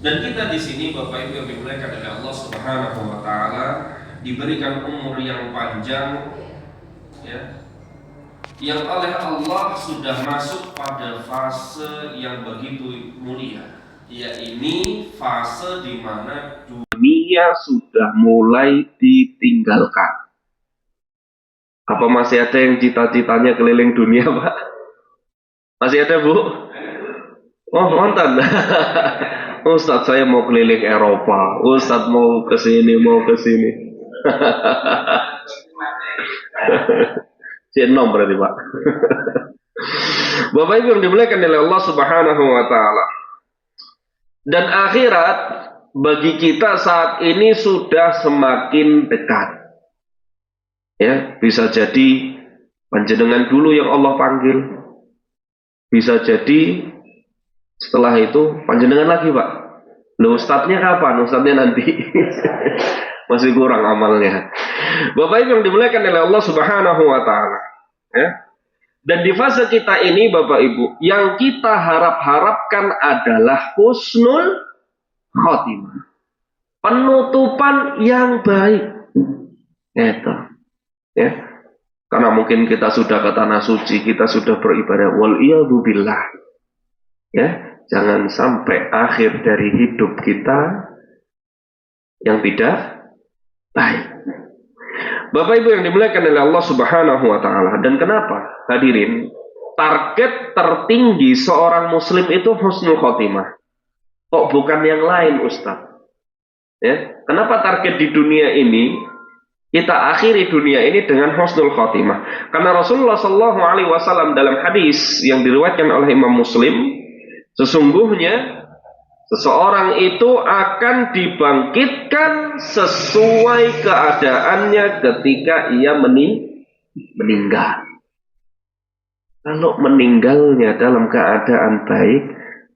Dan kita di sini Bapak Ibu yang dimuliakan oleh Allah Subhanahu wa taala diberikan umur yang panjang, ya, yang oleh Allah sudah masuk pada fase yang begitu mulia, yaitu fase di mana dunia sudah mulai ditinggalkan. Apa masih ada yang cita-citanya keliling dunia, Pak? Masih ada, Bu? Oh, mantan. Ustadz, saya mau keliling Eropa. Ustadz mau ke sini, mau ke sini. Jenom berarti, Pak. Bapak Ibu yang dimuliakan oleh Allah Subhanahu wa taala. Dan akhirat bagi kita saat ini sudah semakin dekat. Ya, bisa jadi panjenengan dulu yang Allah panggil. Bisa jadi setelah itu panjenengan lagi, Pak. Loh, ustadznya kapan? Ustadznya nanti. Masih kurang amalnya. Bapak Ibu yang dimuliakan oleh Allah Subhanahu wa taala. Ya. Dan di fase kita ini Bapak Ibu, yang kita harapkan adalah husnul khotimah. Penutupan yang baik. Itu. Ya. Karena mungkin kita sudah ke tanah suci, kita sudah beribadah, wal iyadu billah. Ya, jangan sampai akhir dari hidup kita yang tidak baik. Bapak Ibu yang dimuliakan oleh Allah Subhanahu wa taala. Dan kenapa? Hadirin, target tertinggi seorang muslim itu husnul khotimah. Kok bukan yang lain, Ustaz? Ya, kenapa target di dunia ini kita akhiri dunia ini dengan husnul khotimah? Karena Rasulullah Shallallahu Alaihi Wasallam dalam hadis yang diriwayatkan oleh Imam Muslim, sesungguhnya seseorang itu akan dibangkitkan sesuai keadaannya ketika ia meninggal. Kalau meninggalnya dalam keadaan baik,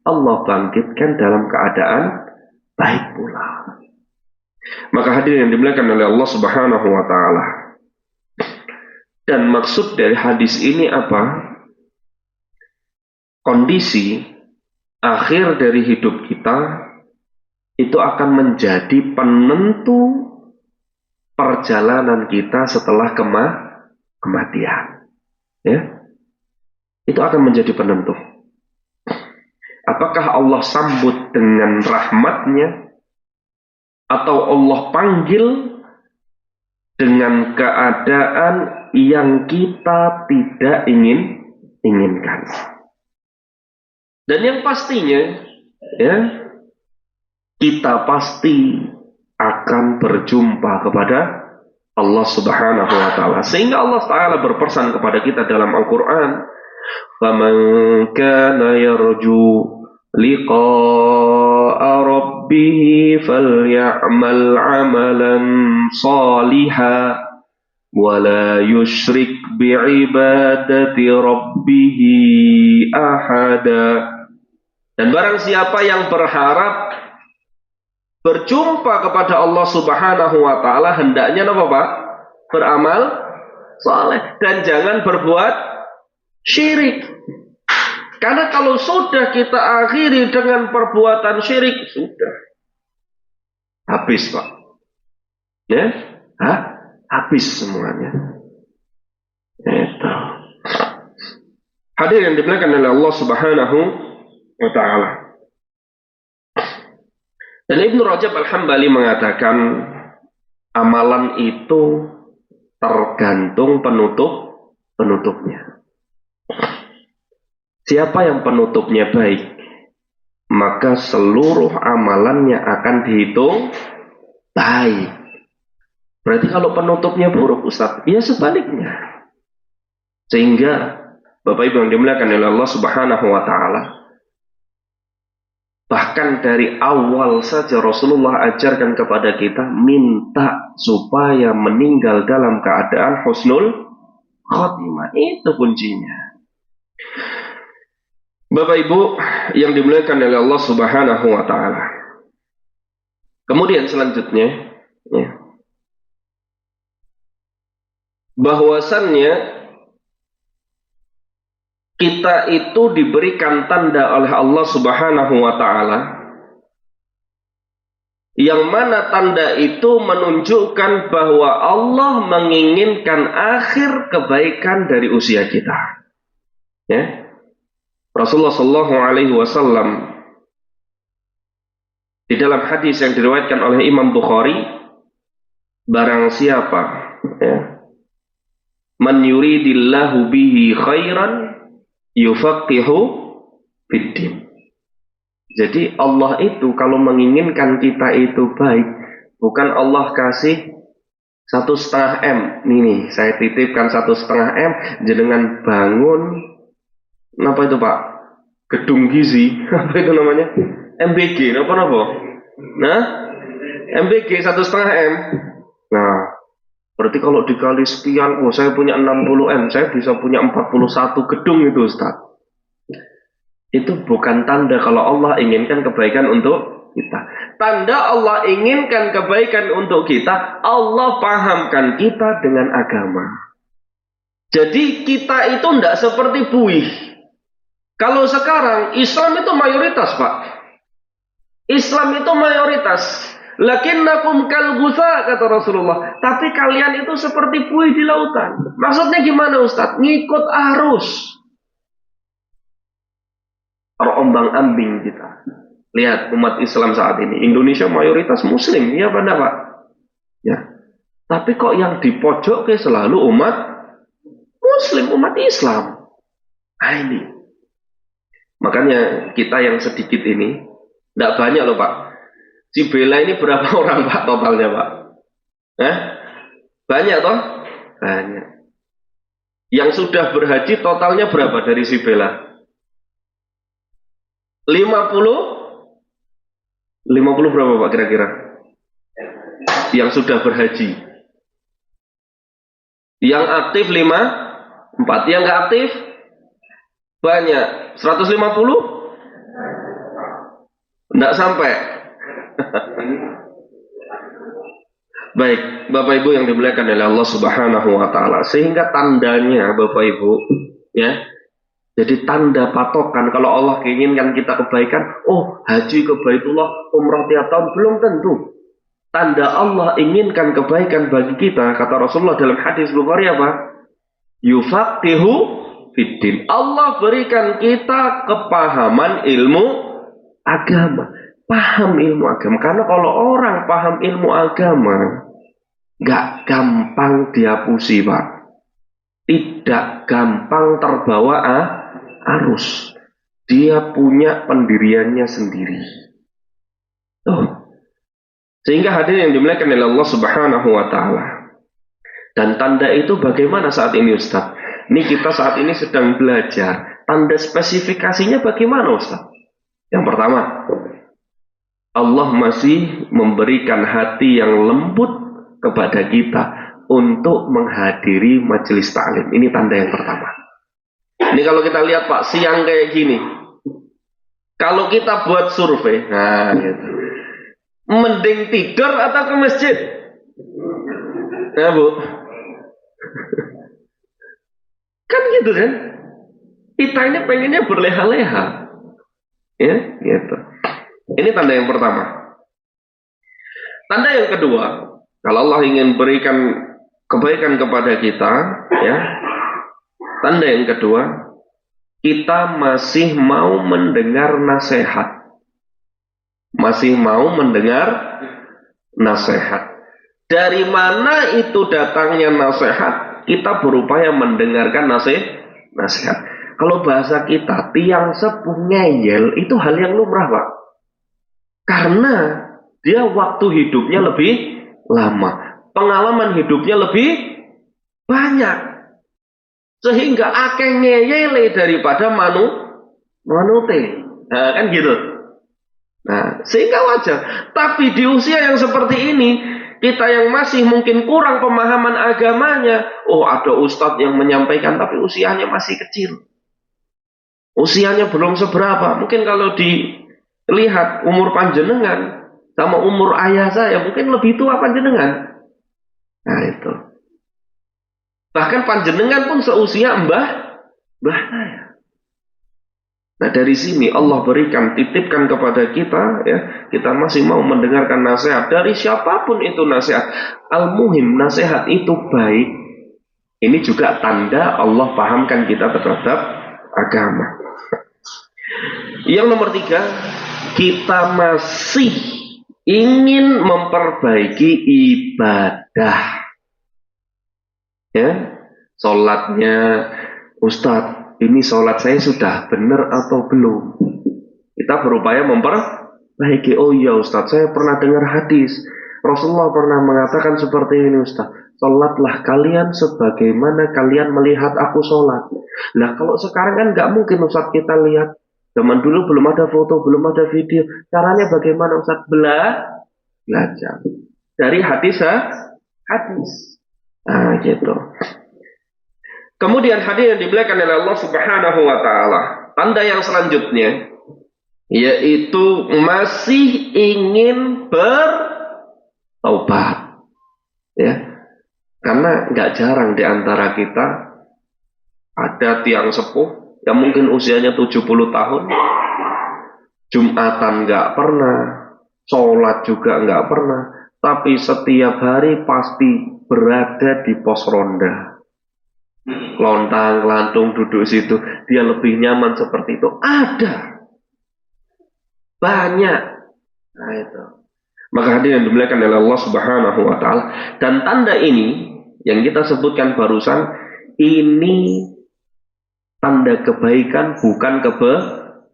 Allah bangkitkan dalam keadaan baik pula. Maka hadirin yang dimuliakan oleh Allah Subhanahu wa taala. Dan maksud dari hadis ini apa? Kondisi akhir dari hidup kita itu akan menjadi penentu perjalanan kita setelah kematian. Ya. Itu akan menjadi penentu. Apakah Allah sambut dengan rahmatnya atau Allah panggil dengan keadaan yang kita tidak inginkan. Dan yang pastinya, ya, kita pasti akan berjumpa kepada Allah Subhanahu wa taala. Sehingga Allah Taala berpesan kepada kita dalam Al-Qur'an, "Faman kana yarju liqa'a rabbih falyamal 'amalan shalihan wa la yusyrik bi'ibadati rabbih ahada." Dan barang siapa yang berharap berjumpa kepada Allah Subhanahu wa taala, hendaknya apa, Pak? Beramal saleh dan jangan berbuat syirik. Karena kalau sudah kita akhiri dengan perbuatan syirik, sudah habis, Pak. Ya? Habis semuanya. Itu. Hadir yang dimuliakan oleh Allah Subhanahu wa taala. Dan Ibnu Rajab Al-Hambali mengatakan amalan itu tergantung penutupnya. Siapa yang penutupnya baik, maka seluruh amalannya akan dihitung baik. Berarti kalau penutupnya buruk, Ustaz, ya sebaliknya. Sehingga Bapak Ibu yang dimuliakan oleh Allah Subhanahu wa taala, bahkan dari awal saja Rasulullah ajarkan kepada kita minta supaya meninggal dalam keadaan husnul khotimah. Itu kuncinya. Bapak Ibu yang dimuliakan oleh Allah Subhanahu wa taala. Kemudian selanjutnya, ya, bahwasannya kita itu diberikan tanda oleh Allah Subhanahu wa taala Yang mana tanda itu menunjukkan bahwa Allah menginginkan akhir kebaikan dari usia kita. Ya. Rasulullah Shallallahu Alaihi Wasallam di dalam hadis yang diriwayatkan oleh Imam Bukhari, barang siapa ya, man yuridillahu bihi khairan yufaqihu fiddin. Jadi Allah itu kalau menginginkan kita itu baik, bukan Allah kasih 1,5 M. Nih, saya titipkan 1,5 M, jenengan bangun, apa itu Pak? Gedung gizi, apa itu namanya? MBG, apa? Nah, MBG 1,5 M. Nah, berarti kalau dikali sekian, oh saya punya 60 M, saya bisa punya 41 gedung itu Ustaz. Itu bukan tanda kalau Allah inginkan kebaikan untuk kita. Tanda Allah inginkan kebaikan untuk kita, Allah pahamkan kita dengan agama. Jadi kita itu tidak seperti buih. Kalau sekarang Islam itu mayoritas Pak. Islam itu mayoritas. Lakinnakum kal ghusa kata Rasulullah. Tapi kalian itu seperti buih di lautan. Maksudnya gimana Ustaz? Ngikut arus. Terombang-ambing kita. Lihat umat Islam saat ini. Indonesia mayoritas Muslim, ya benar Pak? Ya. Tapi kok yang di pojok selalu umat Muslim, umat Islam. Nah ini. Makanya kita yang sedikit ini, tidak banyak loh Pak. Si Bella ini berapa orang Pak totalnya Pak? Banyak toh? Banyak. Yang sudah berhaji totalnya berapa dari si Bella? 50 berapa Pak kira-kira? Yang sudah berhaji. Yang aktif 4. Yang nggak aktif banyak. 150? Nggak sampai. Baik, Bapak Ibu yang dimuliakan oleh Allah Subhanahu wa taala. Sehingga tandanya Bapak Ibu, ya. Jadi tanda patokan kalau Allah inginkan kita kebaikan, oh haji ke Baitullah, umrah tiap tahun, belum tentu. Tanda Allah inginkan kebaikan bagi kita, kata Rasulullah dalam hadis Bukhari apa? Yufaqihu fiddin. Allah berikan kita kepahaman ilmu agama. Paham ilmu agama. Karena kalau orang paham ilmu agama, gak gampang dihapusi Pak. Tidak gampang terbawa arus. Dia punya pendiriannya sendiri. Sehingga hadirin yang dimuliakan oleh Allah Subhanahu wa taala. Dan tanda itu bagaimana saat ini Ustaz? Ini kita saat ini sedang belajar. Tanda spesifikasinya bagaimana Ustaz? Yang pertama, Allah masih memberikan hati yang lembut kepada kita untuk menghadiri majelis ta'lim. Ini tanda yang pertama. Ini kalau kita lihat Pak, siang kayak gini. Kalau kita buat survei, nah gitu. Mending tidur atau ke masjid? Nah Bu. Kan gitu kan? Kita ini pengennya berleha-leha. Ya, gitu. Ini tanda yang pertama. Tanda yang kedua, kalau Allah ingin berikan kebaikan kepada kita, ya. Tanda yang kedua, kita masih mau mendengar nasihat. Masih mau mendengar nasihat. Dari mana itu datangnya nasihat? Kita berupaya mendengarkan nasihat. Kalau bahasa kita, tiang sepuh ngeyel itu hal yang lumrah Pak. Karena dia waktu hidupnya lebih lama. Pengalaman hidupnya lebih banyak. Sehingga akeh ngeyele daripada manute. Nah, kan gitu. Nah, sehingga wajar. Tapi di usia yang seperti ini, kita yang masih mungkin kurang pemahaman agamanya, oh ada ustadz yang menyampaikan tapi usianya masih kecil. Usianya belum seberapa. Mungkin kalau dilihat umur panjenengan sama umur ayah saya, mungkin lebih tua panjenengan. Nah itu. Bahkan panjenengan pun seusia mbah saya. Nah dari sini Allah berikan, titipkan kepada kita, ya, kita masih mau mendengarkan nasihat dari siapapun itu nasihat. Al-muhim nasihat itu baik. Ini juga tanda Allah pahamkan kita terhadap agama. Yang nomor 3, kita masih ingin memperbaiki ibadah. Ya, sholatnya, Ustadz, ini sholat saya sudah benar atau belum? Kita berupaya memperbaiki. Oh iya Ustadz, saya pernah dengar hadis. Rasulullah pernah mengatakan seperti ini Ustadz. Sholatlah kalian sebagaimana kalian melihat aku sholat. Nah kalau sekarang kan nggak mungkin Ustadz kita lihat. Zaman dulu belum ada foto, belum ada video. Caranya bagaimana Ustadz? Belajar. Dari hadis. Nah gitu. Kemudian hadis yang dimuliakan oleh Allah Subhanahu wa taala. Tanda yang selanjutnya yaitu masih ingin bertaubat. Ya. Karena nggak jarang di antara kita ada tiang sepuh yang mungkin usianya 70 tahun. Jumatan nggak pernah, sholat juga nggak pernah, tapi setiap hari pasti berada di pos ronda. Lontang-lantung duduk situ, dia lebih nyaman seperti itu. Ada banyak. Nah itu. Maka hadirin yang dimuliakan oleh Allah Subhanahu wa taala, dan tanda ini yang kita sebutkan barusan ini tanda kebaikan, bukan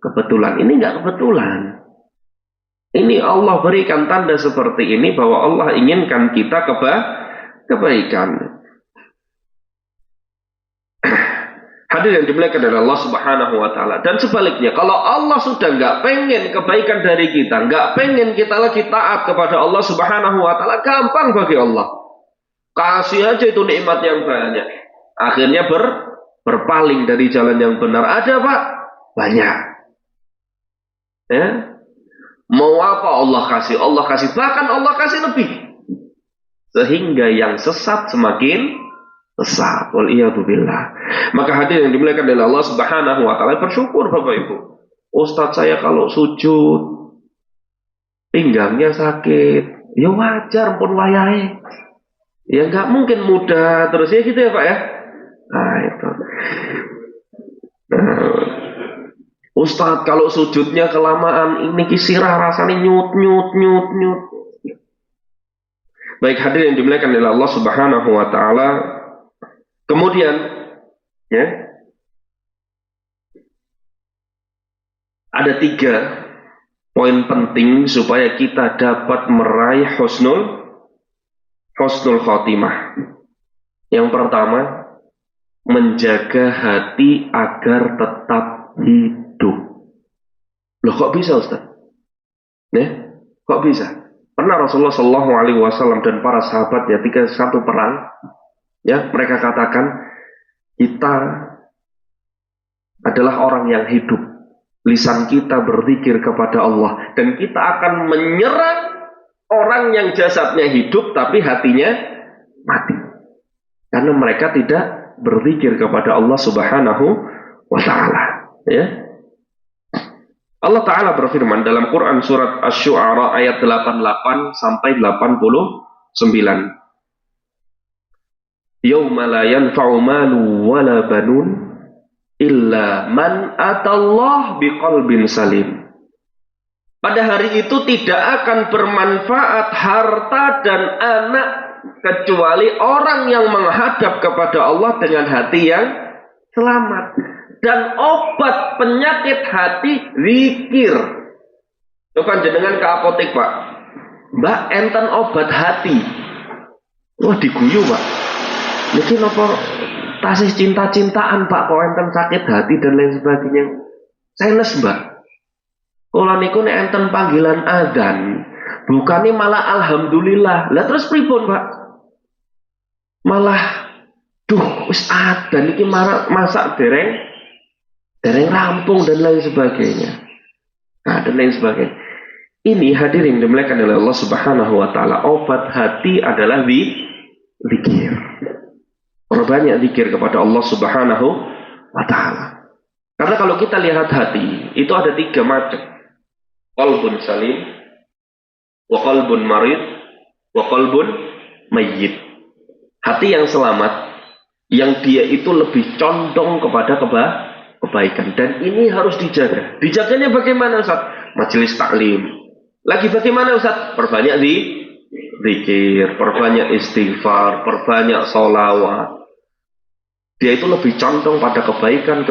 kebetulan. Ini enggak kebetulan. Ini Allah berikan tanda seperti ini bahwa Allah inginkan kita kebaikan. Hadir yang dimuliakan oleh Allah Subhanahu wa taala. Dan sebaliknya, kalau Allah sudah nggak pengen kebaikan dari kita, nggak pengen kita lagi taat kepada Allah Subhanahu wa taala, gampang bagi Allah. Kasih aja itu nikmat yang banyak. Akhirnya berpaling dari jalan yang benar. Ada Pak? Banyak. Ya. Mau apa Allah kasih? Allah kasih. Bahkan Allah kasih lebih. Sehingga yang sesat semakin sesat. Waliyadzubillah. Maka hadir yang dimuliakan oleh Allah Subhanahu wa taala, bersyukur Bapak Ibu. Ustadz saya kalau sujud pinggangnya sakit. Ya wajar pun wayahe. Ya nggak mungkin mudah terus ya gitu ya Pak ya. Nah itu. Ustadz kalau sujudnya kelamaan ini kisirah rasanya nyut. Baik hadir yang dimuliakan oleh Allah Subhanahu wa taala. Kemudian ya ada 3 poin penting supaya kita dapat meraih husnul khotimah. Yang pertama, menjaga hati agar tetap hidup. Loh kok bisa Ustaz? Ya, kok bisa? Pernah Rasulullah Shallallahu Alaihi Wasallam dan para sahabat ya ketika satu perang, ya mereka katakan kita adalah orang yang hidup. Lisan kita berzikir kepada Allah dan kita akan menyerang orang yang jasadnya hidup tapi hatinya mati. Karena mereka tidak berzikir kepada Allah Subhanahu wa taala, ya. Allah taala berfirman dalam Quran surat Asy-Syu'ara ayat 88 sampai 89. Yauma la yanfa'u malu wala banun illa man atallah biqalbin salim. Pada hari itu tidak akan bermanfaat harta dan anak kecuali orang yang menghadap kepada Allah dengan hati yang selamat. Dan obat penyakit hati zikir. Coba jenengan ke apotek Pak. Mbak enten obat hati. Wah diguyu Pak. Niki napa tasih cinta-cintaan Pak kok enten sakit hati dan lain sebagainya. Sanes Mbak. Kula niku nek enten panggilan adzan, bukane malah alhamdulillah. Lah terus pripun, Pak? Malah wis adzan iki masak dereng rampung dan lain sebagainya. Nah, dan lain sebagainya. Ini hadirin dimuliakan oleh Allah Subhanahu wa taala. Obat hati adalah zikir. Perbanyak zikir kepada Allah Subhanahu wa taala. Karena kalau kita lihat hati, itu ada 3 macam. Qalbun salim, wa qalbun marid, wa qalbun mayyit. Hati yang selamat, yang dia itu lebih condong kepada kebaikan. Dan ini harus dijaga. Dijaganya bagaimana, Ustaz? Majelis taklim. Lagi bagaimana, Ustaz? Perbanyak zikir, perbanyak istighfar, perbanyak sholawat. Dia itu lebih condong pada kebaikan,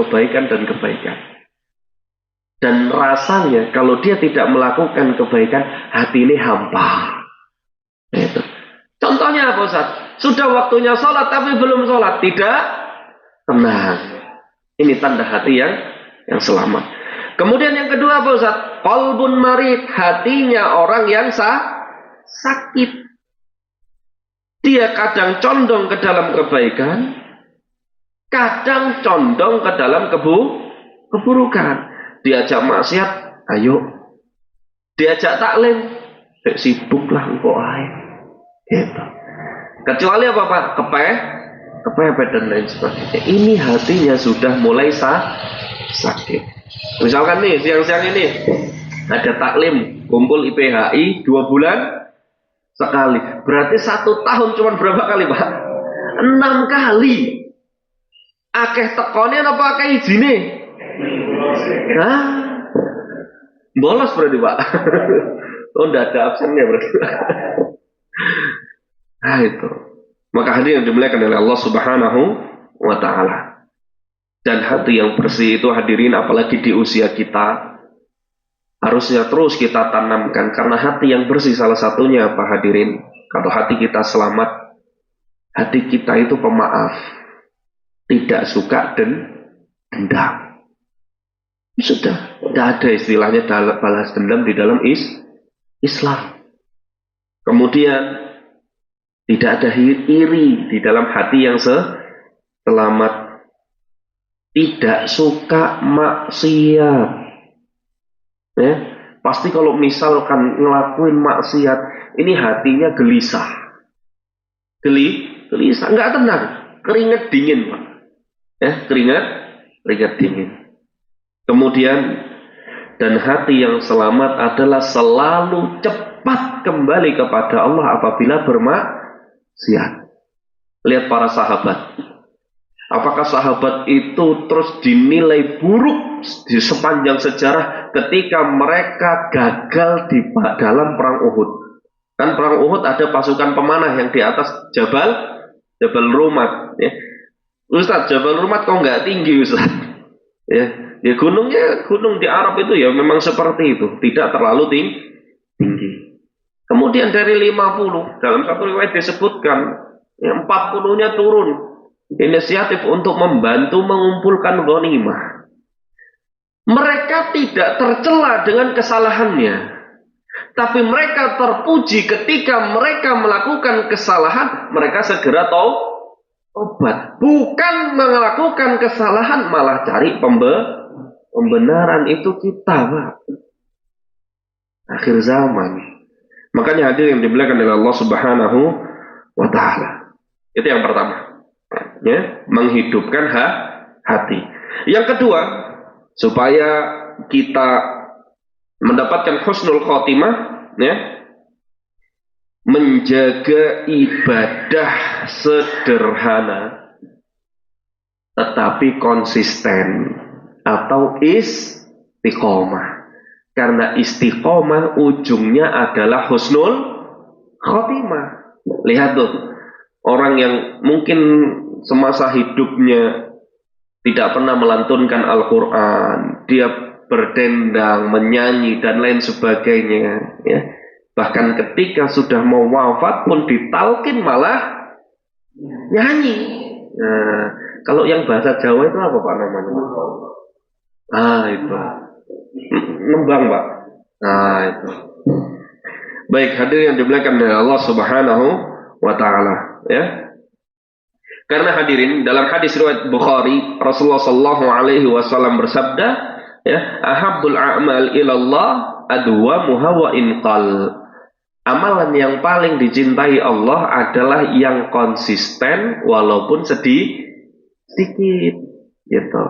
dan kebaikan. Dan rasanya kalau dia tidak melakukan kebaikan, hati ini hampa. Itu. Contohnya apa, Ustaz? Sudah waktunya sholat tapi belum sholat, tidak tenang. Ini tanda hati yang selamat. Kemudian yang kedua apa, Ustaz? Qalbun marid, hatinya orang yang sakit. Dia kadang condong ke dalam kebaikan, kadang condong ke dalam keburukan. Diajak maksiat, ayo. Diajak taklim, sibuklah engkau ae. Gitu. Kecuali apa, Pak? Kepepet dan lain sebagainya. Ini hatinya sudah mulai sakit. Misalkan nih, siang-siang ini ada taklim, kumpul IPHI 2 bulan sekali. Berarti 1 tahun cuma berapa kali, Pak? 6 kali. Akeh tekone apa akeh izine? Hah? Bolos berarti, Pak. Oh, enggak ada absennya berarti. Nah, itu. Maka hadirin yang dimuliakan oleh Allah Subhanahu wa taala. Dan hati yang bersih itu, hadirin, apalagi di usia kita, harusnya terus kita tanamkan. Karena hati yang bersih salah satunya apa, hadirin? Kalau hati kita selamat, hati kita itu pemaaf, tidak suka dendam. Sudah, tidak ada istilahnya balas dendam di dalam Islam. Kemudian tidak ada iri di dalam hati yang selamat. Tidak suka maksiat. Ya, pasti kalau misalkan ngelakuin maksiat, ini hatinya gelisah. Gelisah, nggak tenang, keringat dingin, Pak. Ya, keringat dingin. Kemudian, dan hati yang selamat adalah selalu cepat kembali kepada Allah apabila bermaksiat. Lihat para sahabat. Apakah sahabat itu terus dinilai buruk di sepanjang sejarah ketika mereka gagal di dalam perang Uhud? Kan perang Uhud ada pasukan pemanah yang di atas Jabal Rumat. Ya. Ustaz, Jabal Rumat kok nggak tinggi, Ustaz? Ya gunungnya, gunung di Arab itu ya memang seperti itu, tidak terlalu tinggi. Kemudian dari 50, dalam satu riwayat disebutkan, 40-nya turun. Inisiatif untuk membantu mengumpulkan ghanimah. Mereka tidak tercela dengan kesalahannya, tapi mereka terpuji ketika mereka melakukan kesalahan, mereka segera tobat. Bukan melakukan kesalahan malah cari pembenaran. Itu kita, Pak. Akhir zaman. Makanya hadirin yang dimuliakan oleh Allah Subhanahu wa taala. Itu yang pertama. Ya, menghidupkan hati. Yang kedua, supaya kita mendapatkan husnul khotimah, ya, menjaga ibadah sederhana tetapi konsisten atau istiqomah. Karena istiqomah ujungnya adalah husnul khotimah. Lihat tuh, orang yang mungkin semasa hidupnya tidak pernah melantunkan Al-Quran, dia berdendang, menyanyi, dan lain sebagainya. Ya. Bahkan ketika sudah mau wafat pun ditalkin malah nyanyi. Nah, kalau yang bahasa Jawa itu apa, Pak, namanya? Itu. Nembang, Pak. Itu. Baik, hadirin yang dimuliakan oleh Allah Subhanahu wa taala, ya. Karena hadirin, dalam hadis riwayat Bukhari, Rasulullah sallallahu alaihi wasallam bersabda, ya, ahabbul a'mal ilallah adwamuha wa inqal. Amalan yang paling dicintai Allah adalah yang konsisten walaupun sedikit, gitu.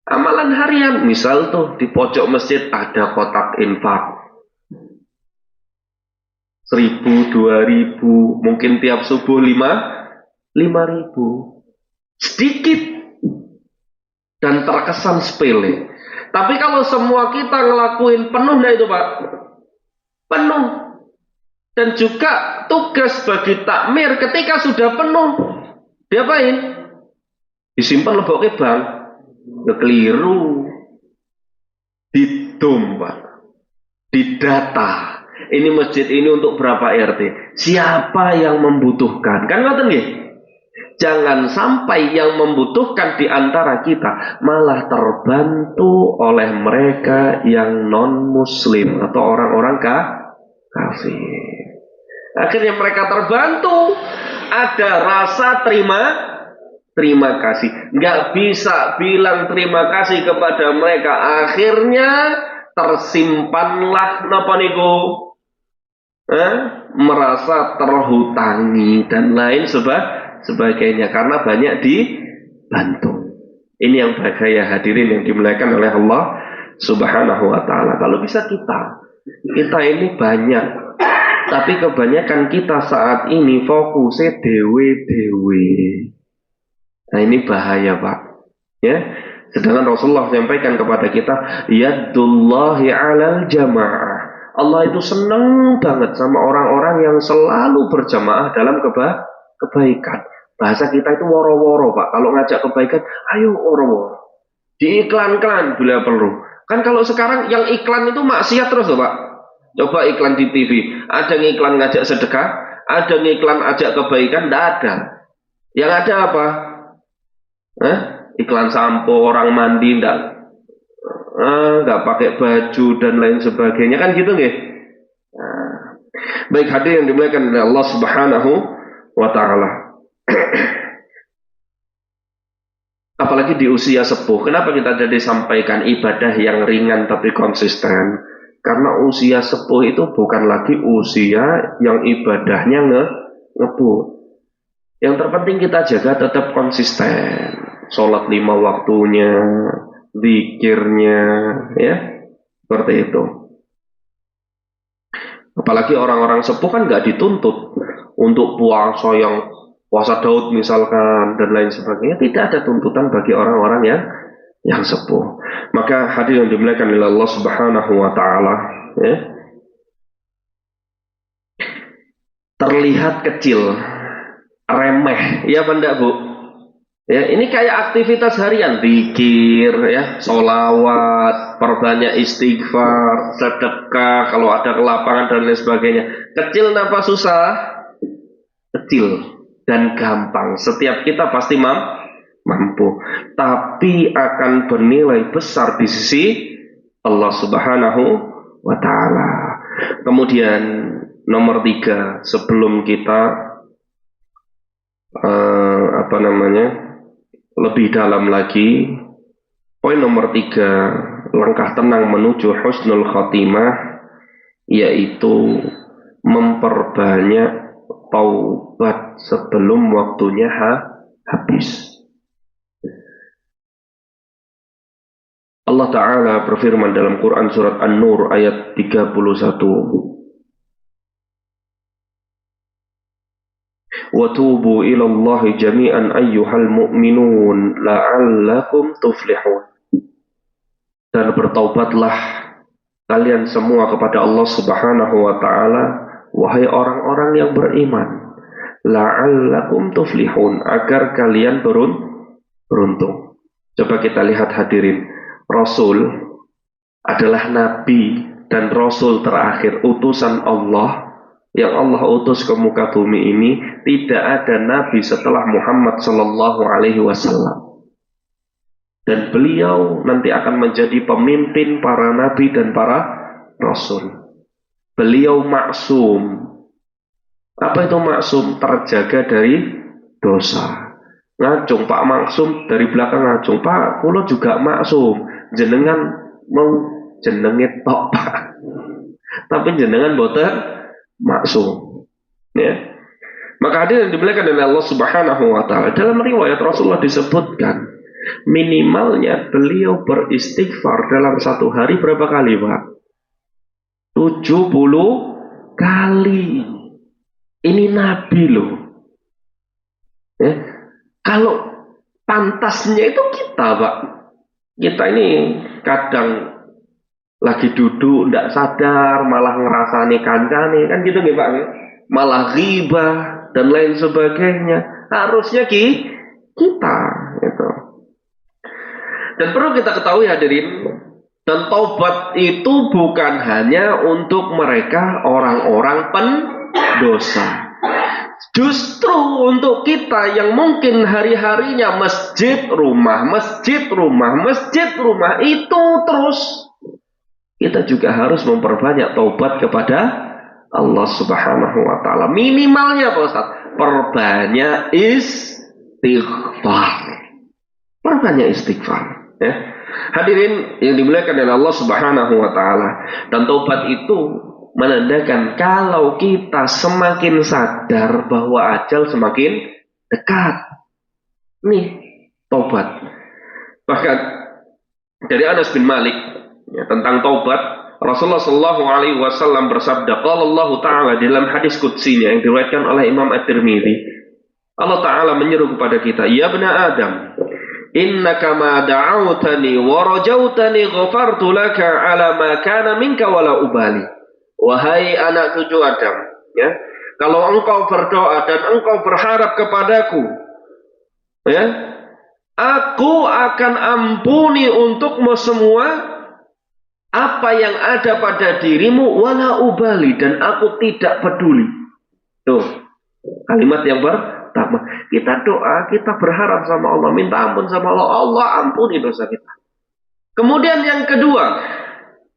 Amalan harian, misal tuh di pojok masjid ada kotak infak. 1.000, 2.000, mungkin tiap subuh 5.000. Sedikit dan terkesan sepele. Tapi kalau semua kita ngelakuin penuh, nah itu Pak, penuh. Dan juga tugas bagi takmir ketika sudah penuh, diapain? Disimpan lebok ke bank. Keliru. Didom Pak, didata. Ini masjid ini untuk berapa RT? Siapa yang membutuhkan? Kan ngoten nggih? Jangan sampai yang membutuhkan di antara kita malah terbantu oleh mereka yang non-muslim atau orang-orang kafir. Akhirnya mereka terbantu, ada rasa terima kasih. Nggak bisa bilang terima kasih kepada mereka. Akhirnya tersimpanlah napa niku? Merasa terhutangi dan lain sebagainya karena banyak dibantu. Ini yang bahaya hadirin yang dimuliakan oleh Allah Subhanahu wa taala. Kalau bisa kita ini banyak, tapi kebanyakan kita saat ini fokusnya dewe. Nah ini bahaya Pak. Ya, sedangkan Rasulullah menyampaikan kepada kita, yadullahi 'alal jamaah. Allah itu senang banget sama orang-orang yang selalu berjamaah dalam kebaikan. Bahasa kita itu woro-woro Pak. Kalau ngajak kebaikan, ayo woro-woro. Diiklankan bila perlu. Kan kalau sekarang yang iklan itu maksiat terus loh Pak. Coba iklan di TV. Ada yang iklan ngajak sedekah, ada yang iklan ajak kebaikan, tidak ada. Yang ada apa? Iklan sampo, orang mandi nggak pakai baju dan lain sebagainya kan gitu nggih. Baik hadirin yang dimuliakan oleh Allah Subhanahu wa taala. Apalagi di usia sepuh. Kenapa kita jadi sampaikan ibadah yang ringan tapi konsisten? Karena usia sepuh itu bukan lagi usia yang ibadahnya ngebut. Yang terpenting kita jaga tetap konsisten. Sholat 5 waktunya, zikirnya, ya, seperti itu. Apalagi orang-orang sepuh kan nggak dituntut untuk puasa Daud misalkan dan lain sebagainya. Tidak ada tuntutan bagi orang-orang yang sepuh. Maka hadir yang dimuliakan oleh Allah Subhanahu wa taala, ya. Terlihat kecil, remeh, ya benda Bu. Ya, ini kayak aktivitas harian, zikir, ya, sholawat, perbanyak istighfar, sedekah, kalau ada kelapangan dan lain sebagainya. Kecil apa susah? Kecil dan gampang. Setiap kita pasti mampu, tapi akan bernilai besar di sisi Allah Subhanahu wa taala. Kemudian nomor 3, sebelum kita lebih dalam lagi, poin nomor 3, langkah tenang menuju husnul khotimah, yaitu memperbanyak taubat sebelum waktunya habis. Allah Ta'ala berfirman dalam Quran surat An-Nur ayat 31. وَتُوبُوا إِلَى اللَّهِ جَمِيعًا أَيُّهَا الْمُؤْمِنُونَ لَعَلَّكُمْ تُفْلِحُونَ. Dan bertaubatlah kalian semua kepada Allah Subhanahu wa taala, wahai orang-orang yang beriman, la'allakum tuflihun, agar kalian beruntung. Coba kita lihat hadirin, Rasul adalah nabi dan rasul terakhir, utusan Allah yang Allah utus ke muka bumi ini. Tidak ada nabi setelah Muhammad sallallahu alaihi wasallam. Dan beliau nanti akan menjadi pemimpin para nabi dan para rasul. Beliau maksum. Apa itu maksum? Terjaga dari dosa. Ngacung, Pak maksum dari belakang ngacung. Pak, kula juga maksum. Jenengan mau jenenge tok, Pak. Tapi jenengan boten maksum. Ya. Maka hadirin yang dimuliakan oleh Allah Subhanahu wa taala, dalam riwayat Rasulullah disebutkan Minimalnya beliau beristighfar dalam satu hari berapa kali, Pak? 70 kali. Ini Nabi loh. Ya. Kalau pantasnya itu kita, Pak. Kita ini kadang lagi duduk tidak sadar, malah ngerasani kancane, kan gitu nggih Pak? Malah ghibah dan lain sebagainya. Harusnya kita gitu. Dan perlu kita ketahui hadirin, dan taubat itu bukan hanya untuk mereka orang-orang pendosa. Justru untuk kita yang mungkin hari-harinya masjid rumah itu terus, kita juga harus memperbanyak taubat kepada Allah Subhanahu wa taala. Minimalnya Pak Ustaz, perbanyak istighfar. Perbanyak istighfar, ya. Hadirin yang dimuliakan oleh Allah Subhanahu wa taala. Dan taubat itu menandakan kalau kita semakin sadar bahwa ajal semakin dekat. Nih, taubat. Bahkan dari Anas bin Malik ya, tentang taubat, Rasulullah Shallallahu Alaihi Wasallam bersabda, "Qala Allah Taala" dalam hadis qudsinya yang diriwayatkan oleh Imam At-Tirmidzi, Allah Taala menyeru kepada kita, "Ya bani Adam, innaka ma da'awtani wa rajautani ghafartu laka ala ma kana minka wala ubali." Wahai anak cucu Adam, ya, kalau engkau berdoa dan engkau berharap kepadaku, ya, aku akan ampuni untukmu semua apa yang ada pada dirimu wala ubali, dan aku tidak peduli. Tuh, kalimat yang pertama. Kita doa, kita berharap sama Allah, minta ampun sama Allah, Allah ampuni dosa kita. Kemudian yang kedua,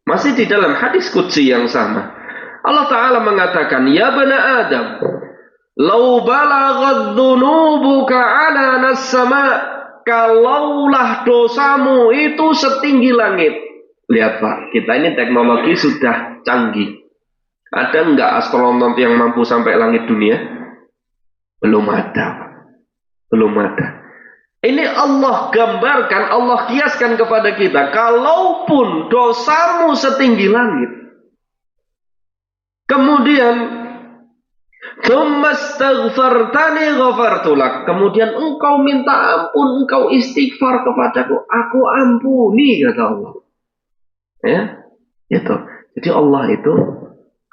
masih di dalam hadis qudsi yang sama, Allah Ta'ala mengatakan, "Ya bani Adam, lau balaghat dhunubuka ala nas-sama", kalaulah dosamu itu setinggi langit. Lihat Pak, kita ini teknologi sudah canggih. Ada enggak astronot yang mampu sampai langit dunia? Belum ada. Belum ada. Ini Allah gambarkan, Allah kiaskan kepada kita. Kalaupun dosamu setinggi langit, kemudian tsummastaghfartani ghafartulak, kemudian engkau minta ampun, engkau istighfar kepadaku, aku ampuni, kata Allah. Ya, itu. Jadi Allah itu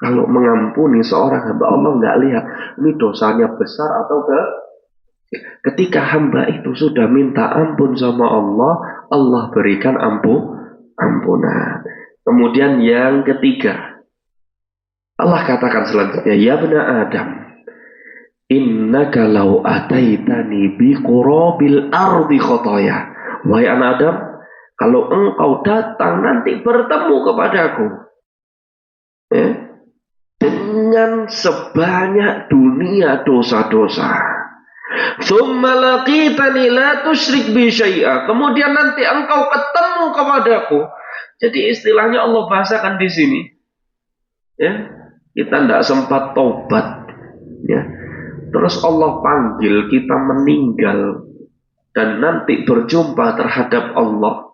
kalau mengampuni seorang hamba, Allah nggak lihat ini dosanya besar atau ketika hamba itu sudah minta ampun sama Allah, Allah berikan ampunan. Kemudian yang ketiga, Allah katakan selanjutnya, "Ya bani Adam, innaka law ataitani bi qurabil ardi khotoya." Wahai anak Adam, kalau engkau datang nanti bertemu kepadaku, ya, dengan sebanyak dunia dosa-dosa, tsumma laqitani la tusyrik bi syai'a, kemudian nanti engkau ketemu kepadaku. Jadi istilahnya Allah bahasakan di sini, ya, kita tidak sempat taubat, ya, terus Allah panggil kita meninggal dan nanti berjumpa terhadap Allah.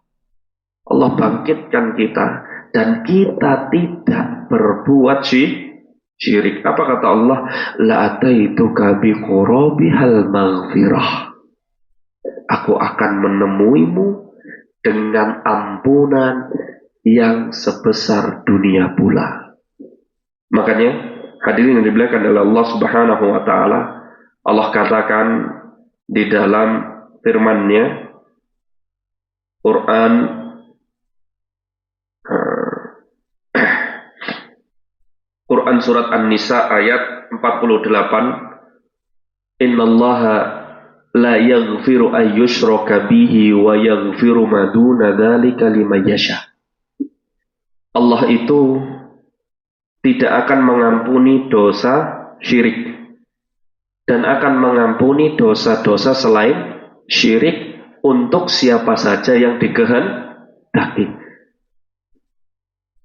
Allah bangkitkan kita dan kita tidak berbuat syirik. Apa kata Allah? La ataituka bi qurabihal maghfirah. Aku akan menemuimu dengan ampunan yang sebesar dunia pula. Makanya hadirin yang dimuliakan oleh Allah Subhanahu wa taala, Allah katakan di dalam firman-Nya Quran Quran surat An-Nisa ayat 48, "Innallaha la yaghfiru ay yushraka bihi wa yaghfiru ma duna dzalika liman yasha." Allah itu tidak akan mengampuni dosa syirik dan akan mengampuni dosa-dosa selain syirik untuk siapa saja yang dikehendaki.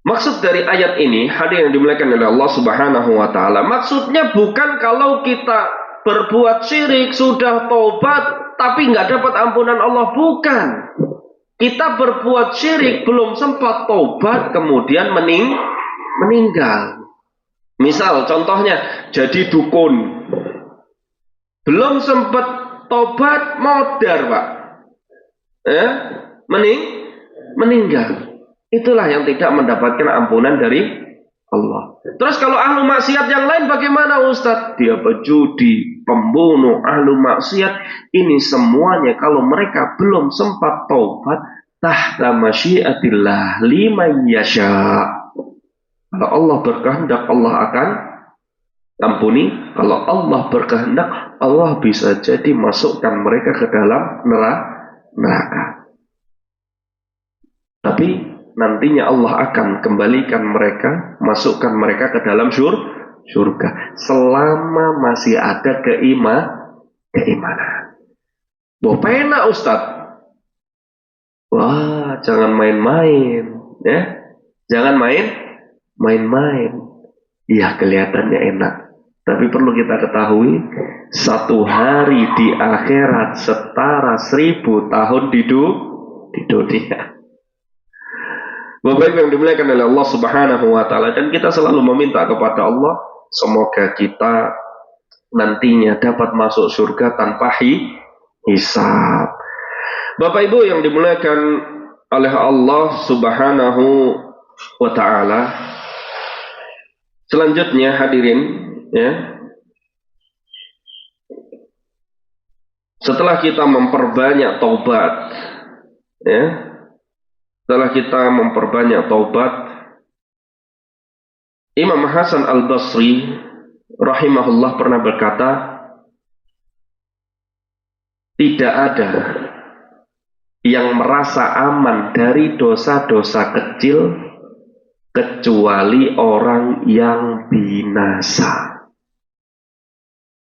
Maksud dari ayat ini, hadirin yang dimuliakan oleh Allah Subhanahu wa taala, maksudnya bukan kalau kita berbuat syirik sudah taubat tapi nggak dapat ampunan Allah. Bukan. Kita berbuat syirik, belum sempat tobat, kemudian meninggal. Misal contohnya jadi dukun, belum sempat tobat, modar Pak, meninggal. Itulah yang tidak mendapatkan ampunan dari Allah. Terus kalau ahlu maksiat yang lain bagaimana Ustadz? Dia pejudi, pembunuh, ahlu maksiat. Ini semuanya kalau mereka belum sempat tobat, tahta masyiatillah liman yasha. Kalau Allah berkehendak, Allah akan ampuni. Kalau Allah berkehendak, Allah bisa jadi masukkan mereka ke dalam neraka. Tapi nantinya Allah akan kembalikan mereka, masukkan mereka ke dalam surga. Selama masih ada keimanan. Bopena Ustadz. Wah, jangan main-main. Ya, jangan main-main. Ya, kelihatannya enak. Tapi perlu kita ketahui, satu hari di akhirat setara 1000 tahun di dunia. Bapak yang dimuliakan oleh Allah Subhanahu wa taala, dan kita selalu meminta kepada Allah semoga kita nantinya dapat masuk surga tanpa hisab. Bapak Ibu yang dimuliakan oleh Allah Subhanahu wa taala, selanjutnya hadirin ya. Setelah kita memperbanyak taubat ya, setelah kita memperbanyak taubat, Imam Hasan Al-Basri rahimahullah pernah berkata, tidak ada yang merasa aman dari dosa-dosa kecil kecuali orang yang binasa.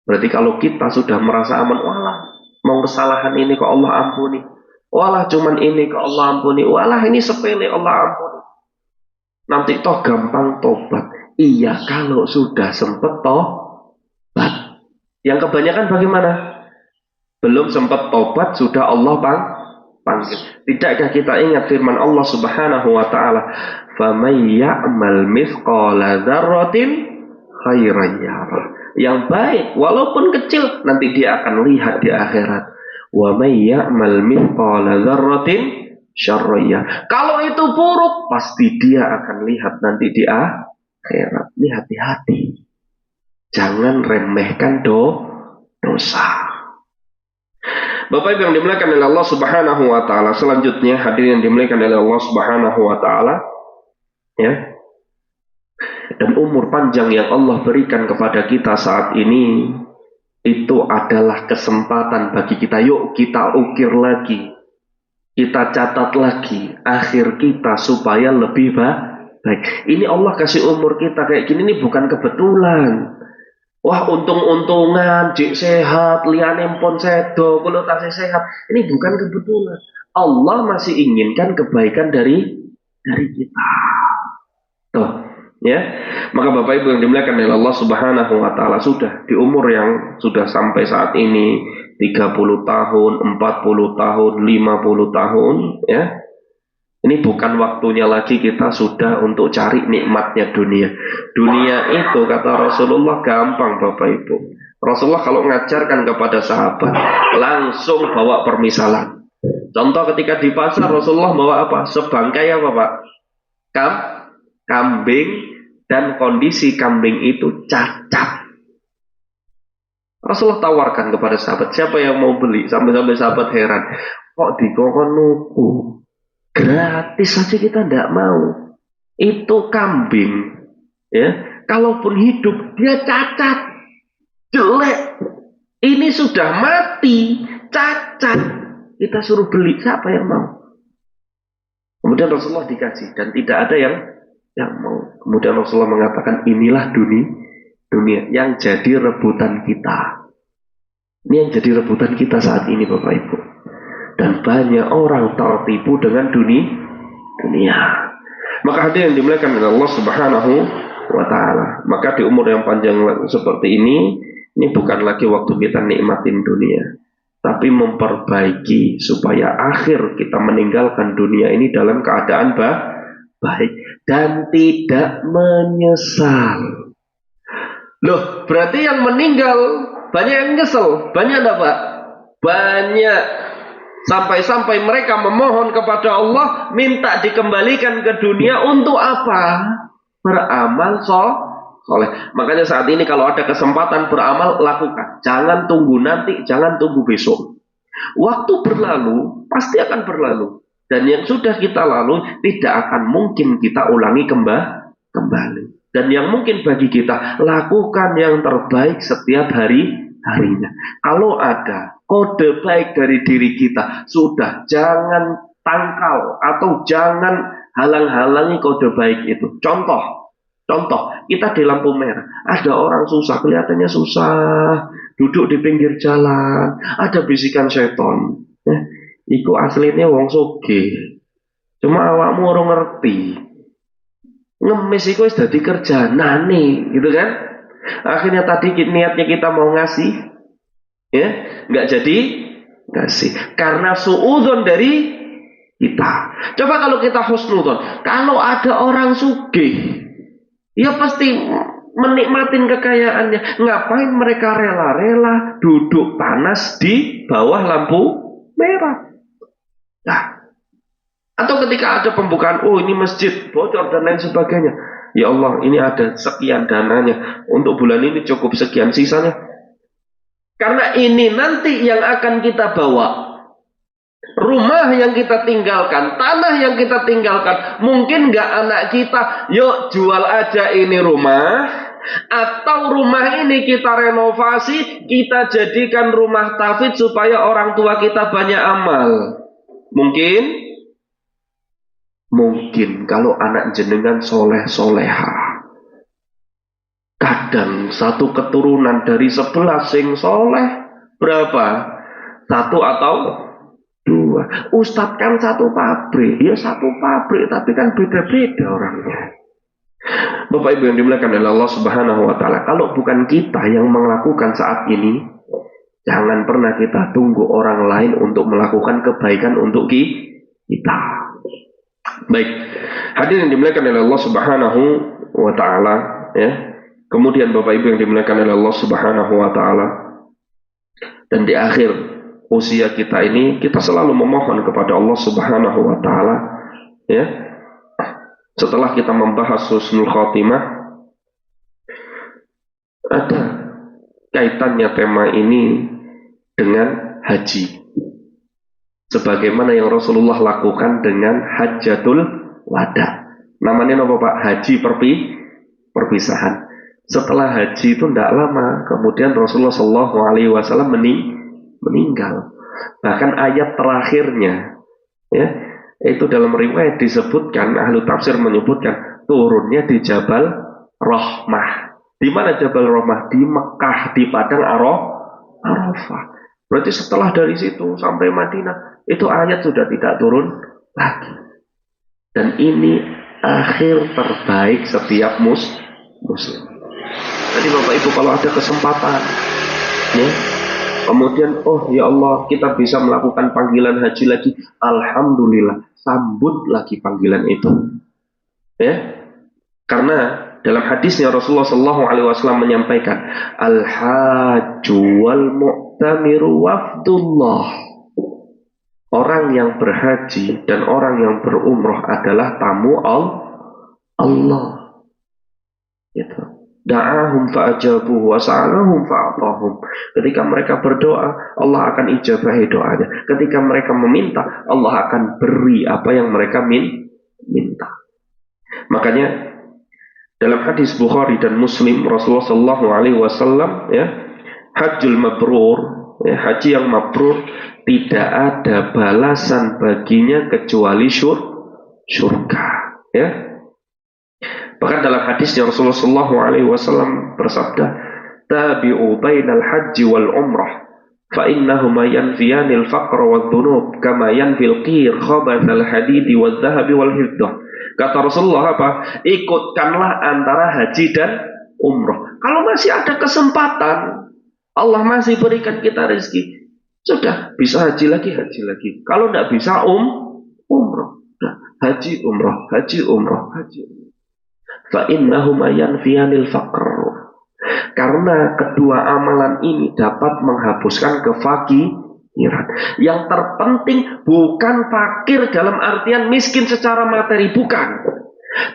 Berarti kalau kita sudah merasa aman, walah mau kesalahan ini kok Allah ampuni, walah cuman ini kok Allah ampuni, walah ini sepele Allah ampuni, nanti toh gampang tobat. Iya kalau sudah sempet tobat. Yang kebanyakan bagaimana? Belum sempat tobat sudah Allah panggil. Tidakkah kita ingat firman Allah Subhanahu wa taala, "Faman ya'mal mithqala dzarratin khairan yarah." Yang baik walaupun kecil nanti dia akan lihat di akhirat. Wa may ya'mal mithqala dzarratin syarran yarah. Kalau itu buruk pasti dia akan lihat nanti di akhirat. Ini hati-hati. Jangan remehkan dosa. Bapak Ibu yang dimuliakan oleh Allah Subhanahu wa taala, selanjutnya hadirin yang dimuliakan oleh Allah Subhanahu wa taala, ya. Dan umur panjang yang Allah berikan kepada kita saat ini itu adalah kesempatan bagi kita. Yuk kita ukir lagi, kita catat lagi akhir kita supaya lebih baik. Ini Allah kasih umur kita kayak gini, ini bukan kebetulan. Wah untung-untungan, jik sehat, liane pon sedo, kalau tasih sehat. Ini bukan kebetulan. Allah masih inginkan kebaikan dari kita. Tuh, ya. Maka Bapak Ibu yang dimuliakan oleh Allah Subhanahu wa taala, sudah di umur yang sudah sampai saat ini 30 tahun, 40 tahun, 50 tahun, ya. Ini bukan waktunya lagi kita sudah untuk cari nikmatnya dunia. Dunia itu kata Rasulullah gampang Bapak Ibu. Rasulullah kalau ngajarkan kepada sahabat langsung bawa permisalan. Contoh ketika di pasar Rasulullah bawa apa? Sebangkai apa Pak? Kambing, dan kondisi kambing itu cacat. Rasulullah tawarkan kepada sahabat, siapa yang mau beli? Sampai sahabat heran. Kok dikongkon nuku? Gratis saja kita tidak mau. Itu kambing, ya. Kalaupun hidup dia cacat, jelek. Ini sudah mati, cacat. Kita suruh beli, siapa yang mau? Kemudian Rasulullah dikasih dan tidak ada yang mau. Kemudian Rasulullah mengatakan inilah dunia yang jadi rebutan kita. Ini yang jadi rebutan kita saat ini Bapak Ibu. Dan banyak orang tertipu dengan dunia. Maka hadirin yang dimuliakan oleh Allah Subhanahu wa taala. Maka di umur yang panjang seperti ini bukan lagi waktu kita nikmatin dunia, tapi memperbaiki supaya akhir kita meninggalkan dunia ini dalam keadaan baik dan tidak menyesal. Loh, berarti yang meninggal banyak yang nyesel, banyak enggak Pak? Banyak. Sampai-sampai mereka memohon kepada Allah minta dikembalikan ke dunia untuk apa? Beramal soleh. Makanya saat ini kalau ada kesempatan beramal, lakukan. Jangan tunggu nanti, jangan tunggu besok. Waktu berlalu, pasti akan berlalu. Dan yang sudah kita lalui tidak akan mungkin kita ulangi kembali. Dan yang mungkin bagi kita, lakukan yang terbaik setiap harinya. Kalau ada kode baik dari diri kita, sudah jangan tangkal atau jangan halang-halangi kode baik itu. Contoh, kita di lampu merah, ada orang susah, kelihatannya susah, duduk di pinggir jalan, ada bisikan seton. Iku aslinya wong sugih. Cuma awakmu ora ngerti. Ngemis iku wis dadi kerjanane, gitu kan? Akhirnya tadi niatnya kita mau ngasih, ya, nggak jadi ngasih karena suudzon dari kita. Coba kalau kita husnudzon, kalau ada orang sugih, ya pasti menikmatin kekayaannya. Ngapain mereka rela-rela duduk panas di bawah lampu merah? Nah, atau ketika ada pembukaan, oh ini masjid bocor dan lain sebagainya. Ya Allah, ini ada sekian dananya. Untuk bulan ini cukup sekian, sisanya. Karena ini nanti yang akan kita bawa. Rumah yang kita tinggalkan, tanah yang kita tinggalkan. Mungkin nggak anak kita, yuk jual aja ini rumah. Atau rumah ini kita renovasi, kita jadikan rumah tahfidz supaya orang tua kita banyak amal. Mungkin kalau anak jenengan soleh-soleha, kadang satu keturunan dari 11 sing soleh berapa? 1 atau 2. Ustadz kan satu pabrik, ya satu pabrik, tapi kan beda-beda orangnya. Bapak Ibu yang dimuliakan oleh Allah Subhanahu wa taala, kalau bukan kita yang melakukan saat ini, jangan pernah kita tunggu orang lain untuk melakukan kebaikan untuk kita. Baik, hadirin yang dimuliakan oleh Allah Subhanahu wa taala, ya. Kemudian Bapak Ibu yang dimuliakan oleh Allah Subhanahu wa taala, dan di akhir usia kita ini kita selalu memohon kepada Allah Subhanahu wa taala, ya. Setelah kita membahas husnul khotimah, ada kaitannya tema ini dengan haji. Sebagaimana yang Rasulullah lakukan dengan Hajjatul Wada. Namanya apa Pak? Haji perpisahan. Setelah haji itu tidak lama, kemudian Rasulullah SAW meninggal. Bahkan ayat terakhirnya, ya, itu dalam riwayat disebutkan, ahlu tafsir menyebutkan turunnya di Jabal Rahmah. Di mana Jabal Rahmah? Di Mekah, di padang Arafah. Berarti setelah dari situ sampai Madinah, itu ayat sudah tidak turun lagi. Dan ini akhir terbaik setiap muslim. Jadi Bapak Ibu kalau ada kesempatan, ya, kemudian oh ya Allah kita bisa melakukan panggilan haji lagi, alhamdulillah, sambut lagi panggilan itu, ya. Karena dalam hadisnya Rasulullah SAW menyampaikan, al-hajju wal mu'tamiru wafdullah. Orang yang berhaji dan orang yang berumrah adalah tamu Allah. Gitu. Da'ahum fa'ajabuhu wa sa'alahum fa'atahum. Ketika mereka berdoa, Allah akan ijabahi doanya. Ketika mereka meminta, Allah akan beri apa yang mereka minta. Makanya dalam hadis Bukhari dan Muslim, Rasulullah SAW, ya, hajjul mabrur, ya, haji yang mabrur, tidak ada balasan baginya kecuali surga. Ya. Bahkan dalam hadisnya Rasulullah SAW bersabda, tabi'u bainal haji wal umrah, fa innahuma yanfiyanil faqra wal dhunub, kama yanfil qir khabathal hadidi wal dhahabi wal hiddah. Kata Rasulullah apa? Ikutkanlah antara haji dan umroh. Kalau masih ada kesempatan, Allah masih berikan kita rezeki. Sudah, bisa haji lagi, haji lagi. Kalau tidak bisa umroh. Nah, haji umroh, haji umroh, haji umroh. Fa innahuma yanfiyanil faqr. Karena kedua amalan ini dapat menghapuskan kefakiran. Yang terpenting bukan fakir dalam artian miskin secara materi, bukan.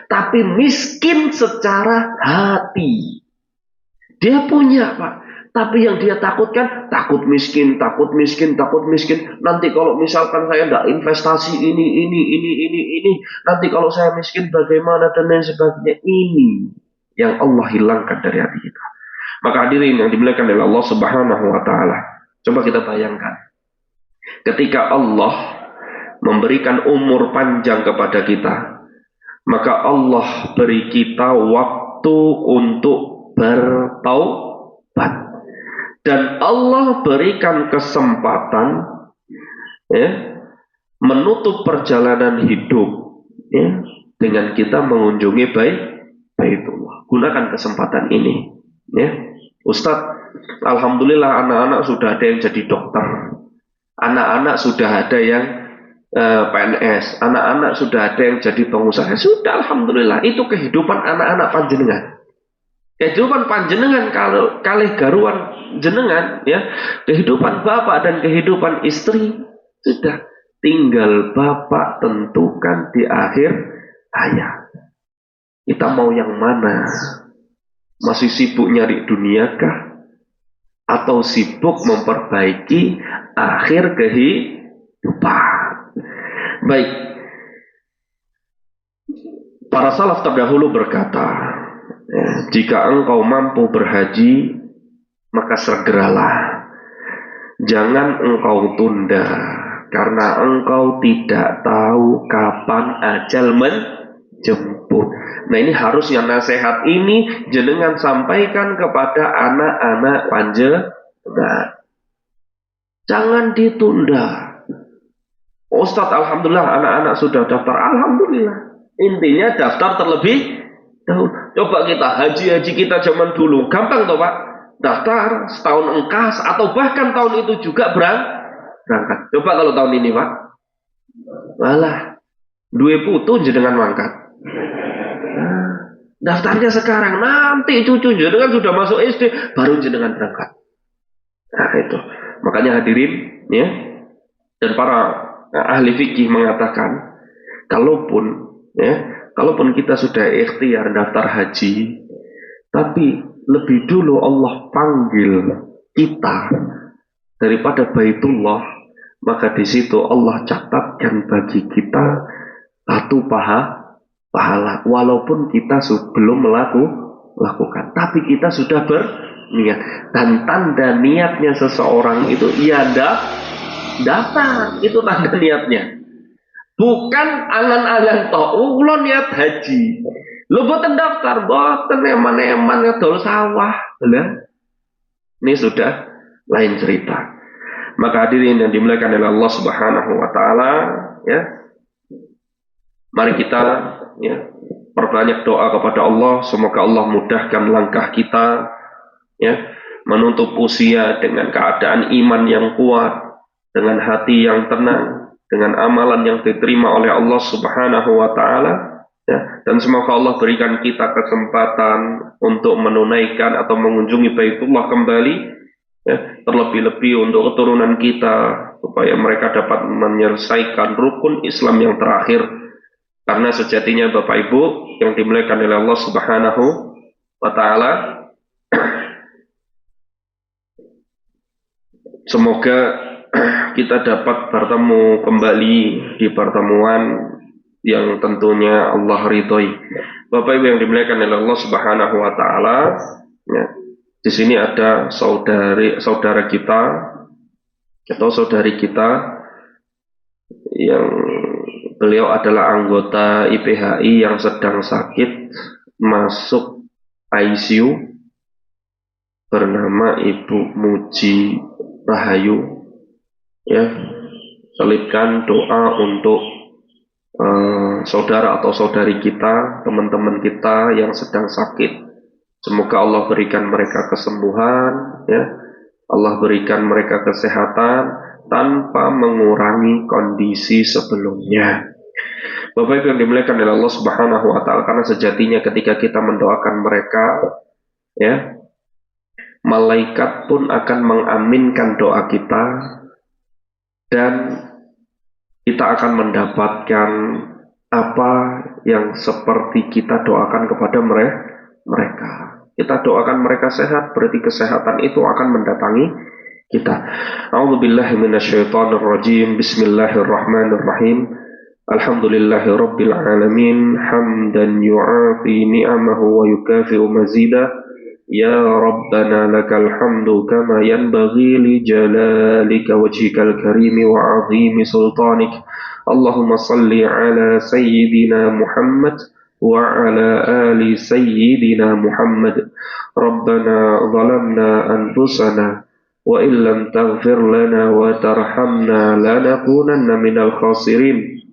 Tapi miskin secara hati. Dia punya, Pak. Tapi yang dia takutkan, takut miskin, takut miskin, takut miskin. Nanti kalau misalkan saya tidak investasi ini. Nanti kalau saya miskin bagaimana dan lain sebagainya. Ini yang Allah hilangkan dari hati kita. Maka hadirin yang dimuliakan oleh Allah Subhanahu wa taala. Coba kita bayangkan. Ketika Allah memberikan umur panjang kepada kita, maka Allah beri kita waktu untuk bertaubat. Dan Allah berikan kesempatan menutup perjalanan hidup dengan kita mengunjungi Baitullah. Gunakan kesempatan ini. Ustadz, alhamdulillah anak-anak sudah ada yang jadi dokter, anak-anak sudah ada yang PNS, anak-anak sudah ada yang jadi pengusaha. Sudah, alhamdulillah. Itu kehidupan anak-anak panjenengan. Kehidupan panjenengan kalih garuan jenengan, kehidupan bapak dan kehidupan istri sudah tinggal bapak tentukan di akhir hayat. Kita mau yang mana? Masih sibuk nyari dunia kah? Atau sibuk memperbaiki akhir kehidupan? Baik. Para salaf terdahulu berkata, jika engkau mampu berhaji, maka segeralah. Jangan engkau tunda, karena engkau tidak tahu kapan ajal menjemput. Nah, ini harusnya nasihat ini jenengan sampaikan kepada anak-anak panjenengan. Jangan ditunda. Ustadz, alhamdulillah anak-anak sudah daftar. Alhamdulillah. Intinya daftar terlebih dahulu. Coba kita haji kita zaman dulu. Gampang toh Pak. Daftar setahun engkas atau bahkan tahun itu juga berangkat. Coba kalau tahun ini Pak. Malah dua putu jenengan mangkat. Daftarnya sekarang, nanti cucu jenengan sudah masuk SD baru jenengan berangkat. Nah itu. Makanya hadirin dan para ahli fikih mengatakan, kalaupun kita sudah ikhtiar daftar haji, tapi lebih dulu Allah panggil kita daripada Baitullah, maka di situ Allah catatkan bagi kita satu pahala, walaupun kita belum melakukan, tapi kita sudah berniat. Dan tanda niatnya seseorang itu daftar, itu tanda niatnya. Bukan angan-angan toh, ulo niat haji. Lo boten daftar, boten eman-eman ngedol sawah. Ini sudah lain cerita. Maka hadirin yang dimuliakan oleh Allah Subhanahu wa taala, mari kita perbanyak doa kepada Allah, semoga Allah mudahkan langkah kita menutup usia dengan keadaan iman yang kuat, dengan hati yang tenang, dengan amalan yang diterima oleh Allah Subhanahu wa taala, dan semoga Allah berikan kita kesempatan untuk menunaikan atau mengunjungi Baitullah kembali, terlebih-lebih untuk keturunan kita supaya mereka dapat menyelesaikan rukun Islam yang terakhir. Karena sejatinya Bapak Ibu yang dimuliakan oleh Allah Subhanahu wa taala, semoga kita dapat bertemu kembali di pertemuan yang tentunya Allah ridhoi. Bapak Ibu yang dimuliakan oleh Allah Subhanahu wa taala, di sini ada saudara kita atau saudari kita yang beliau adalah anggota IPHI yang sedang sakit, masuk ICU, bernama Ibu Muji Rahayu. Selipkan doa untuk saudara atau saudari kita, teman-teman kita yang sedang sakit. Semoga Allah berikan mereka kesembuhan, Allah berikan mereka kesehatan tanpa mengurangi kondisi sebelumnya. Bapak Ibu yang dimuliakan oleh Allah Subhanahu wa taala, karena sejatinya ketika kita mendoakan mereka, ya, malaikat pun akan mengaminkan doa kita dan kita akan mendapatkan apa yang seperti kita doakan kepada mereka. Kita doakan mereka sehat, berarti kesehatan itu akan mendatangi kita. A'udzubillahi minasyaitonirrajim. Bismillahirrahmanirrahim. Alhamdulillahi rabbil alamin, hamdan yu'afi ni'amahu wa yukafi'u mazidah. Ya Rabbana lakal hamdu kama yanbaghi li jalalika wajhikal karimi wa 'azimi sultanik. Allahumma salli ala sayyidina Muhammad wa ala ali sayyidina Muhammad. Rabbana zalamna anfusana wa illam taghfir lana wa tarhamna lanakunanna minal khasirin.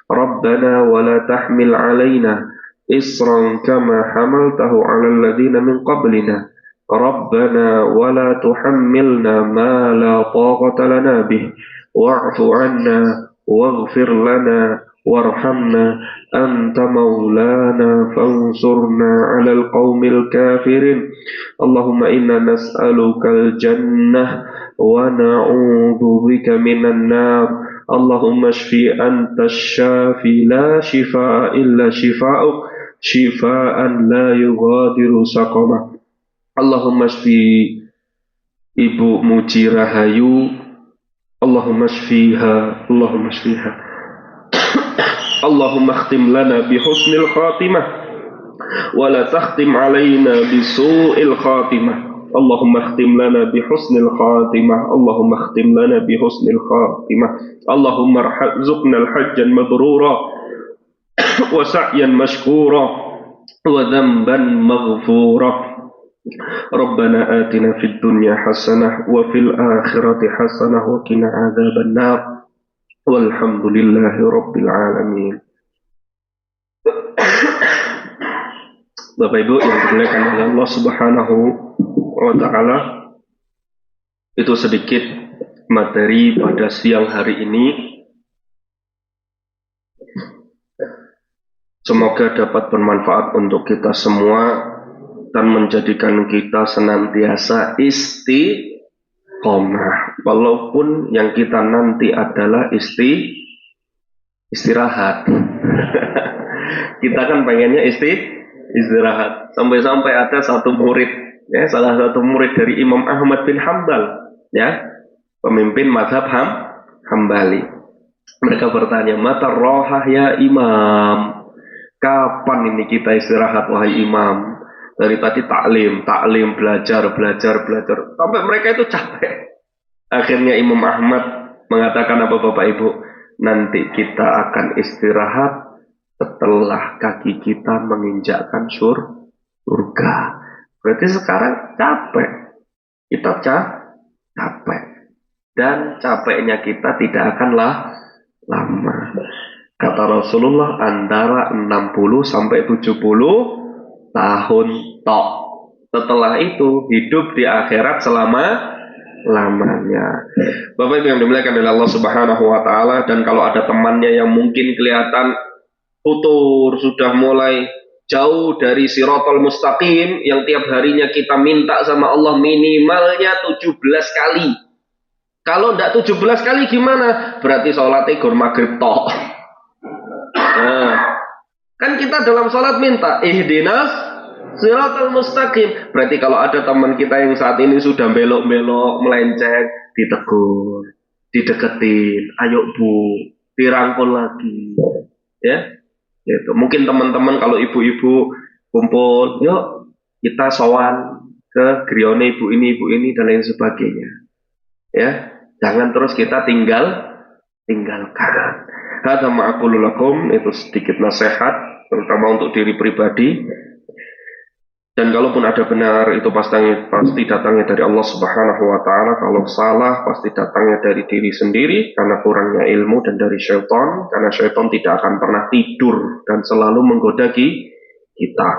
Rabbana wa la tahmil alaina isran kama hamaltahu 'alal ladzina min qablina. Rabbana wa la tuhammilna ma la taqata lana bih wa'fu 'anna waghfir lana warhamna anta maulana fansurna 'alal qaumil kafirin. Allahumma inna nas'alukal jannah wa na'udzu bika minan nar. Allahumma shfi anta syafi la shifaa illa shifaa'uk shifaan la yughadiru saqama. Allahumma shfi Ibu Muji Rahayu, Allahumma shfiha, Allahumma shfiha. Allahumma khtim lana bi husnil khatimah wa la takhtim alaina bi su'il khatimah. Allahumma khtim lana bi husnil khatimah. Allahumma khtim lana bi husnil khatimah. Allahumma rzuqna al-hajjan mabrura wa sa'yan mashkura wa dhanban maghfura. Rabbana atina fid dunya hasanah wa fil akhirati hasanah wa qina adzaban nar. Walhamdulillahi rabbil alamin. Bapak Ibu yang dimuliakan oleh Allah Subhanahu wa taala, itu sedikit materi pada siang hari ini. Semoga dapat bermanfaat untuk kita semua dan menjadikan kita senantiasa istiqomah, walaupun yang kita nanti adalah istirahat. Kita kan pengennya istirahat. Sampai-sampai ada satu murid, ya, salah satu murid dari Imam Ahmad bin Hambal, ya, pemimpin mazhab Hambali. Mereka bertanya, mata rohah ya Imam, kapan ini kita istirahat wahai Imam? Dari tadi taklim, belajar, sampai mereka itu capek. Akhirnya Imam Ahmad mengatakan apa Bapak Ibu? Nanti kita akan istirahat setelah kaki kita menginjakkan surga. Berarti sekarang capek. Kita capek. Dan capeknya kita tidak akanlah lama. Kata Rasulullah antara 60 sampai 70 tahun tok. Setelah itu hidup di akhirat selama-lamanya. Bapak Ibu yang dimuliakan oleh Allah Subhanahu wa taala, dan kalau ada temannya yang mungkin kelihatan futur, sudah mulai jauh dari Shiratal Mustaqim, yang tiap harinya kita minta sama Allah minimalnya 17 kali. Kalau enggak 17 kali gimana? Berarti sholatnya gur maghrib tok. Nah, kan kita dalam sholat minta ihdinas Shiratal Mustaqim. Berarti kalau ada teman kita yang saat ini sudah belok-belok, melenceng, ditegur, dideketin, ayo Bu, dirangkul lagi. Ya, gitu. Mungkin teman-teman kalau ibu-ibu kumpul, yuk kita sowan ke grione ibu ini dan lain sebagainya. Ya, jangan terus kita tinggalkan. Hadza ma aqulu lakum, itu sedikit nasihat terutama untuk diri pribadi. Dan kalaupun ada benar, itu pasti datangnya dari Allah Subhanahu wa taala. Kalau salah pasti datangnya dari diri sendiri karena kurangnya ilmu, dan dari syaitan karena syaitan tidak akan pernah tidur dan selalu menggoda kita.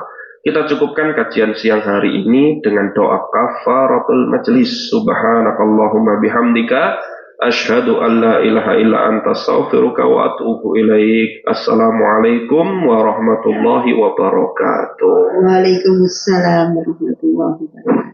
Kita cukupkan kajian siang hari ini dengan doa kafaratul majlis. Subhanakallahumma bihamdika asyhadu an la ilaha illa anta astaghfiruka wa atubu ilaik. Assalamualaikum warahmatullahi wabarakatuh. Waalaikumsalam warahmatullahi wabarakatuh.